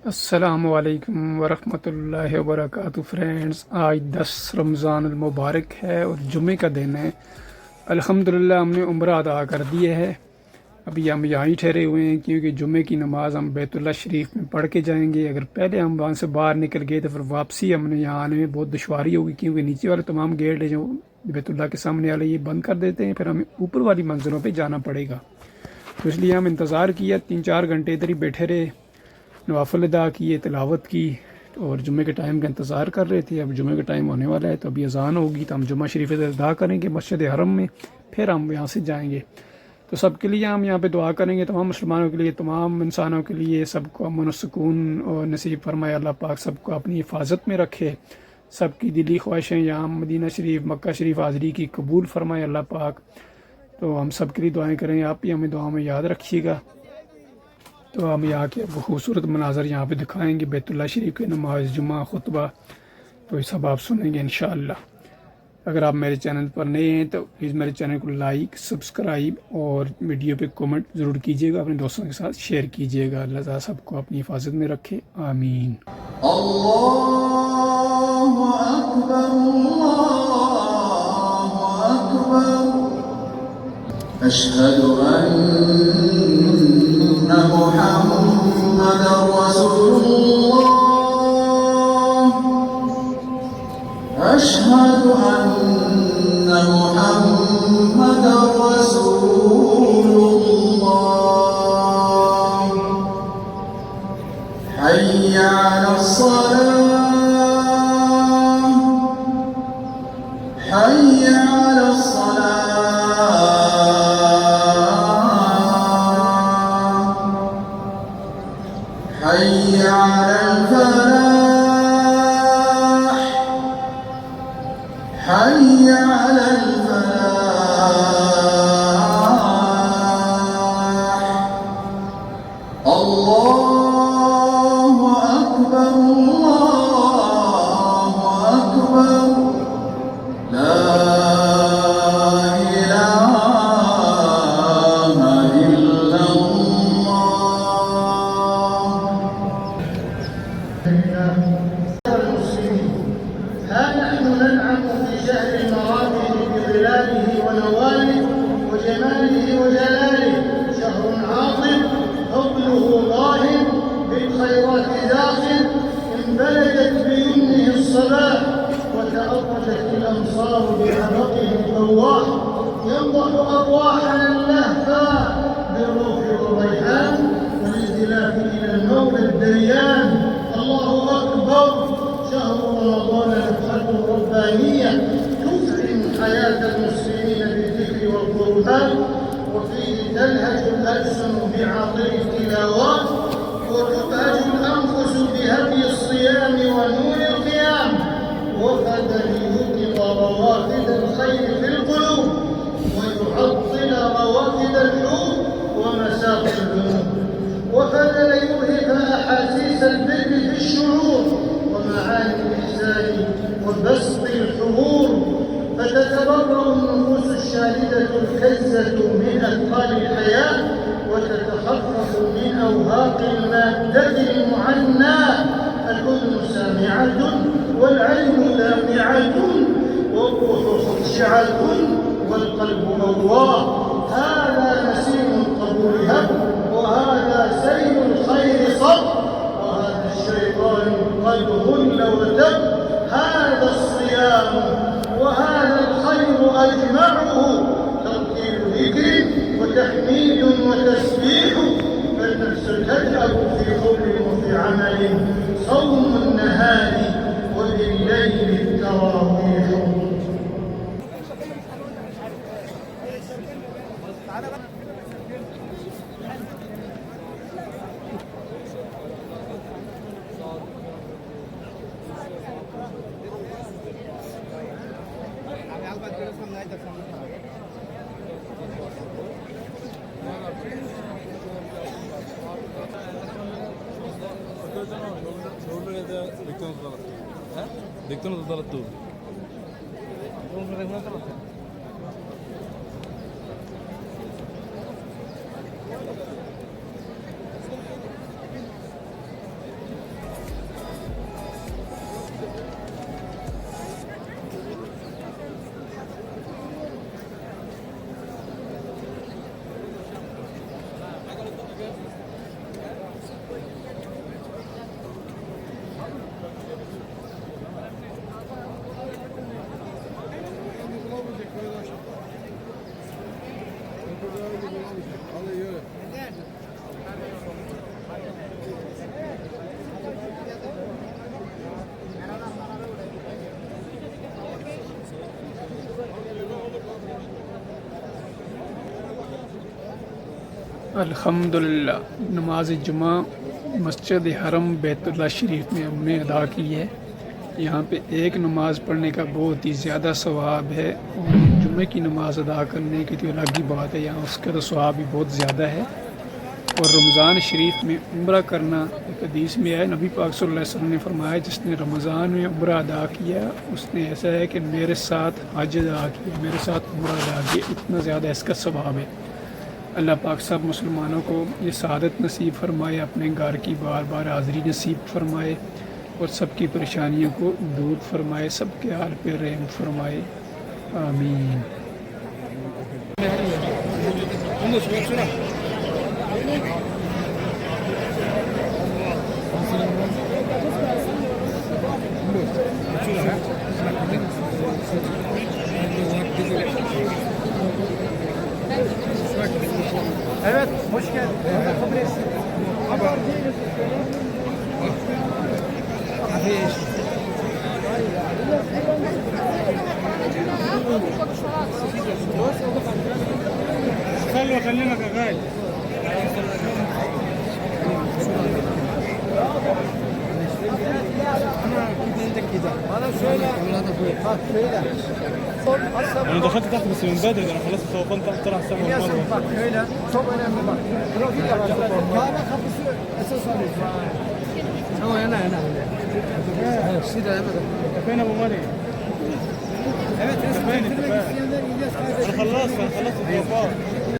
अस्सलामुअलैकुम वरहमतुल्लाहि वबरकातुहू। फ्रेंड्स, आज 10 रमज़ान मुबारक है और जुमे का दिन है। अल्हम्दुलिल्लाह हमने उम्रा अदा कर दिए है। अभी हम यहाँ ही ठहरे हुए हैं क्योंकि जुमे की नमाज़ हम बैतुल्लाह शरीफ में पढ़ के जाएंगे। अगर पहले हम वहाँ से बाहर निकल गए तो फिर वापसी हमने यहाँ आने में बहुत दुश्वारी होगी, क्योंकि नीचे वाले तमाम गेट है जो बैतुल्लाह के सामने वाले ये बंद कर देते हैं, फिर हमें ऊपर वाली मंजिलों पर जाना पड़ेगा। तो इसलिए हम इंतज़ार किया, 3-4 घंटे इधर ही बैठे रहे, नवाफ़िल अदा किए, तिलावत की और जुमे के टाइम का इंतज़ार कर रहे थे। अब जुमे का टाइम होने वाला है तो अभी अज़ान होगी तो हम जुमा शरीफ अदा करेंगे मस्जिद हरम में, फिर हम यहाँ से जाएंगे। तो सबके लिए हम यहाँ पे दुआ करेंगे, तमाम मुसलमानों के लिए, तमाम इंसानों के लिए, सबको अमन और सुकून और नसीब फरमाए अल्लाह पाक, सबको अपनी हिफाजत में रखे, सबकी दिली ख्वाहिशें यहाँ मदीना शरीफ मक्का शरीफ हाज़री की कबूल फरमाए अल्लाह पाक। तो हम सब के लिए दुआएँ करें, आप भी हमें दुआ में याद रखिएगा। तो हम यहाँ के खूबसूरत मनाजर यहाँ पे दिखाएंगे, बैतुल्लाह शरीफ के नमाज जुमा खुतबा, तो ये सब आप सुनेंगे इंशाअल्लाह। अगर आप मेरे चैनल पर नए हैं तो प्लीज़ मेरे चैनल को लाइक सब्सक्राइब और वीडियो पे कमेंट ज़रूर कीजिएगा, अपने दोस्तों के साथ शेयर कीजिएगा। अल्लाह ताला सबको अपनी हिफाजत में रखे, आमीन। अल्लाहु अकबर, अल्लाहु अकबर, अशहदु अन्ना मुहम्मदर रसूलुल्लाह, अशहदु अन्ना मुहम्मदर रसूलुल्लाह, हय्या अलस्सलाह, हय्या अलस्सलाह, حي على الفلاح، حي على الفلاح. الله أكبر، الله أكبر، لا إله إلا الله. المسلمين، ها نحن ننعم في شهر المراتب بظلاله ونواله وجماله وجلاله، شهر عاطف فضله ظاهر بالخيرات داخل، انبلدت بيمنه الصباح وتأطلت الأمصار بعرقه الفواح، ينضح أرواحنا اللهفا بالروح والريحان والانزلاف إلى المولى الدريان. الله أكبر، شهر رمضان نفحة ربانية تفعم حياة المسلمين بالذكر والقربان، وفيه تلهج الألسن بعطر التلاوات وتبهج الأنفس بهدي الصيام ونور القيام، وفد ليوقظ روافد الخير في القلوب ويعطل روافد الحب ومساق الذنوب، وفد ليرهف أحاسيس البر في الشعور ومعاني الإحسان وبسط الحضور، فتتبرأ النفوس الشاردة الكزة من أثقال الحياة وتتخفف من أوهاق المادة المعناة، الأذن سامعة والعين لامعة والروح خشعة والقلب أواه. هذا نسيم القبول هب، وهذا سيل الخير صب، وهذا الشيطان قد غل وتب. هذا الصيام وهذا الخير أجمعه ترتيل ذكر وتحميد وتسبيح، فالنفس تذهب في خبر وفي عمل، صوم النهار وبالليل التراويح. দেখতো না তো তাহলে তো अल्हम्दुलिल्लाह नमाज जुमा मस्जिद हरम बैतुल्लाह शरीफ में हमने अदा की है। यहाँ पे एक नमाज़ पढ़ने का बहुत ही ज़्यादा सवाब है और जुमे की नमाज़ अदा करने की तो अलग ही बात है, यहाँ उसका तो सवाब भी बहुत ज़्यादा है। और रमज़ान शरीफ में उम्रा करना एक हदीस में है, नबी पाक सल्लल्लाहु अलैहि वसल्लम ने फरमाया जिसने रमज़ान में उम्रा अदा किया उसने ऐसा है कि मेरे साथ हज अदा किया, मेरे साथ उम्रा अदा किया, इतना ज़्यादा इसका सवाब है। अल्लाह पाक सब मुसलमानों को ये सआदत नसीब फरमाए, अपने घर की बार बार हाज़िरी नसीब फरमाए और सबकी परेशानियों को दूर फरमाए, सबके हाल पे रहम फरमाए, आमीन। Evet, hoş geldin. خلينا كغالي انا شويه انا دخلت تحت بس من بدري، ده انا خلاص الطوفان تحت طلع السما والمروه. bak şöyle çok önemli bak. Kahve kapısı esas alıyor. Tamam yana. Evet, şurada hemen. فين ابو مريم؟ Evet, resim çektirmek isteyenler İlyas kardeşim. انا خلصت الطوفان.